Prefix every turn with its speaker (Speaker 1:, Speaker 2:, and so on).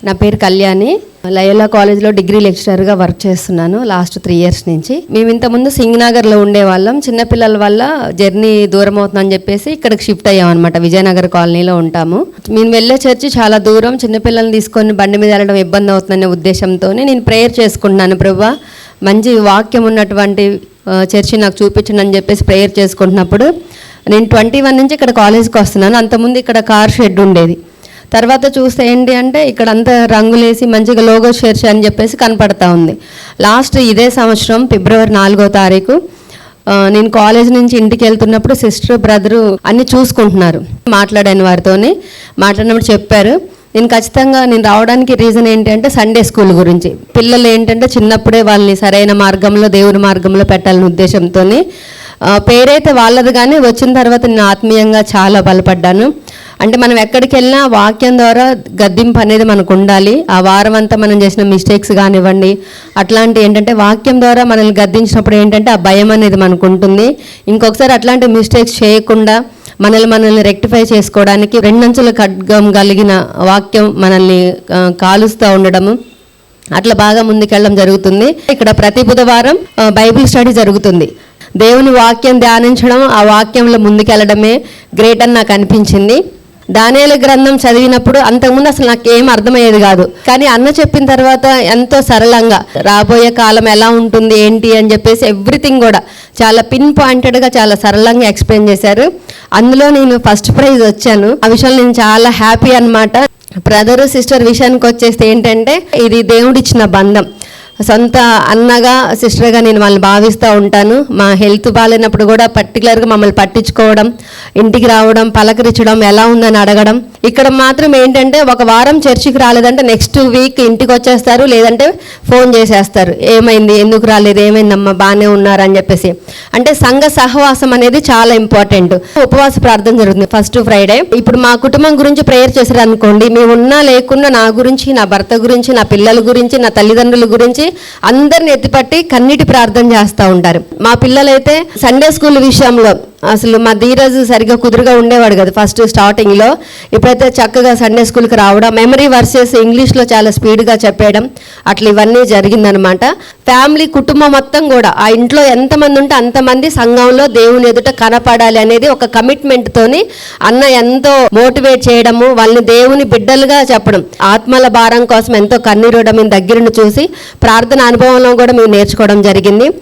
Speaker 1: నా పేరు కళ్యాణి. లయోలా కాలేజ్లో డిగ్రీ లెక్చరర్గా వర్క్ చేస్తున్నాను లాస్ట్ 3 years నుంచి. మేము ఇంతకుముందు సింగనగర్లో ఉండేవాళ్ళం. చిన్నపిల్లల వల్ల జర్నీ దూరం అవుతుందని చెప్పేసి ఇక్కడికి షిఫ్ట్ అయ్యామన్నమాట. విజయనగర్ కాలనీలో ఉంటాము. మేము వెళ్ళే చర్చి చాలా దూరం, చిన్నపిల్లల్ని తీసుకొని బండి మీద వెళ్ళడం ఇబ్బంది అవుతుందనే ఉద్దేశంతో నేను ప్రేయర్ చేసుకుంటున్నాను. ప్రభువా, మంచి వాక్యం ఉన్నటువంటి చర్చి నాకు చూపించండి అని చెప్పేసి ప్రేయర్ చేసుకుంటున్నప్పుడు నేను 21 నుంచి ఇక్కడ కాలేజ్కి వస్తున్నాను. అంతకుముందు ఇక్కడ కార్ షెడ్ ఉండేది. తర్వాత చూస్తే ఏంటి అంటే ఇక్కడ అంతా రంగులేసి మంచిగా లోగో చర్చ్ అని చెప్పేసి కనపడతా ఉంది. లాస్ట్ ఇదే సంవత్సరం ఫిబ్రవరి 4వ తారీఖు నేను కాలేజ్ నుంచి ఇంటికి వెళ్తున్నప్పుడు సిస్టర్ బ్రదరు అన్నీ చూసుకుంటున్నారు. మాట్లాడాను వారితోని. మాట్లాడినప్పుడు చెప్పారు, నేను ఖచ్చితంగా నేను రావడానికి రీజన్ ఏంటంటే సండే స్కూల్ గురించి. పిల్లలు ఏంటంటే చిన్నప్పుడే వాళ్ళని సరైన మార్గంలో దేవుని మార్గంలో పెట్టాలనే ఉద్దేశంతో పేరైతే వాళ్ళది, కానీ వచ్చిన తర్వాత నేను ఆత్మీయంగా చాలా బలపడ్డాను. అంటే మనం ఎక్కడికి వెళ్ళినా వాక్యం ద్వారా గద్దింపు అనేది మనకు ఉండాలి. ఆ వారం అంతా మనం చేసిన మిస్టేక్స్ కానివ్వండి, అట్లాంటి ఏంటంటే వాక్యం ద్వారా మనల్ని గద్దించినప్పుడు ఏంటంటే ఆ భయం అనేది మనకు ఉంటుంది. ఇంకొకసారి అట్లాంటి మిస్టేక్స్ చేయకుండా మనల్ని రెక్టిఫై చేసుకోవడానికి 2 అంచుల ఖడ్గం కలిగిన వాక్యం మనల్ని కాలుస్తూ ఉండడము, అట్లా బాగా ముందుకెళ్ళడం జరుగుతుంది. ఇక్కడ ప్రతి బుధవారం బైబిల్ స్టడీ జరుగుతుంది. దేవుని వాక్యం ధ్యానించడం, ఆ వాక్యంలో ముందుకెళ్ళడమే గ్రేట్ అని నాకు అనిపించింది. దానియేలు గ్రంథం చదివినప్పుడు అంతకుముందు అసలు నాకు ఏం అర్థమయ్యేది కాదు, కానీ అన్న చెప్పిన తర్వాత ఎంతో సరళంగా రాబోయే కాలం ఎలా ఉంటుంది ఏంటి అని చెప్పేసి ఎవ్రీథింగ్ కూడా చాలా పిన్ పాయింటెడ్గా చాలా సరళంగా ఎక్స్ప్లెయిన్ చేశారు. అందులో నేను ఫస్ట్ ప్రైజ్ వచ్చాను. ఆ విషయంలో నేను చాలా హ్యాపీ అన్నమాట. బ్రదరు సిస్టర్ విషయానికి వచ్చేస్తే ఏంటంటే ఇది దేవుడిచ్చిన బంధం. సొంత అన్నగా సిస్టర్గా నేను వాళ్ళని భావిస్తూ ఉంటాను. మా హెల్త్ బాగాలేనప్పుడు కూడా పర్టికులర్గా మమ్మల్ని పట్టించుకోవడం, ఇంటికి రావడం, పలకరించడం, ఎలా ఉందని అడగడం. ఇక్కడ మాత్రం ఏంటంటే ఒక వారం చర్చికి రాలేదంటే నెక్స్ట్ వీక్ ఇంటికి వచ్చేస్తారు, లేదంటే ఫోన్ చేసేస్తారు, ఏమైంది, ఎందుకు రాలేదు, ఏమైందమ్మా, బాగానే ఉన్నారని చెప్పేసి. అంటే సంఘ సహవాసం అనేది చాలా ఇంపార్టెంట్. ఉపవాస ప్రార్థన జరుగుతుంది ఫస్ట్ ఫ్రైడే. ఇప్పుడు మా కుటుంబం గురించి ప్రేయర్ చేశారు అనుకోండి, మేము ఉన్నా లేకున్నా నా గురించి, నా భర్త గురించి, నా పిల్లల గురించి, నా తల్లిదండ్రుల గురించి అందరిని ఎత్తిపట్టి కన్నీటి ప్రార్థన చేస్తూ ఉంటారు. మా పిల్లలైతే సండే స్కూల్ విషయంలో అసలు మా ధీరజ్ సరిగ్గా కుదురుగా ఉండేవాడు కదా ఫస్ట్ స్టార్టింగ్లో. ఇప్పుడైతే చక్కగా సండే స్కూల్కి రావడం, మెమరీ వర్సెస్ ఇంగ్లీష్లో చాలా స్పీడ్గా చెప్పేయడం, అట్లా ఇవన్నీ జరిగిందనమాట. ఫ్యామిలీ కుటుంబం మొత్తం కూడా ఆ ఇంట్లో ఎంతమంది ఉంటే అంతమంది సంఘంలో దేవుని ఎదుట కనపడాలి అనేది ఒక కమిట్మెంట్తోని అన్న ఎంతో మోటివేట్ చేయడము, వాళ్ళని దేవుని బిడ్డలుగా చెప్పడం, ఆత్మల భారం కోసం ఎంతో కన్నీరడం దగ్గరను చూసి ప్రార్థన అనుభవంలో కూడా మేము నేర్చుకోవడం జరిగింది.